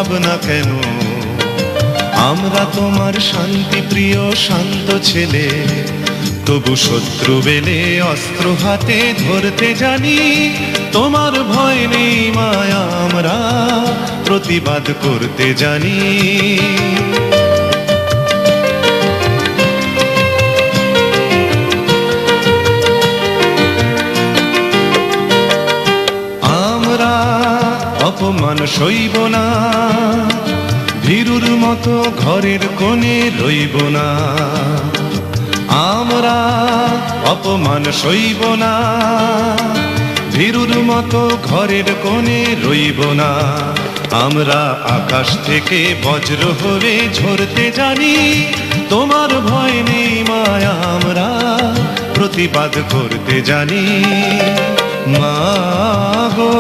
ভাবনা কেন? আমরা তোমার শান্তি প্রিয় শান্ত ছেলে, তবু শত্রু বেলে অস্ত্র হাতে ধরতে জানি। তোমার ভয় নেই মায়া, আমরা প্রতিবাদ করতে জানি। আমরা অপমান সইব না, ভীরুর মতো ঘরের কোণে রইব না। আমরা অপমান সইব না, ভীরুর মতো ঘরের কোণে রইব না। আমরা আকাশ থেকে বজ্র হয়ে ঝরতে জানি। তোমার ভয় নেই মায়া, আমরা প্রতিবাদ করতে জানি। মা গো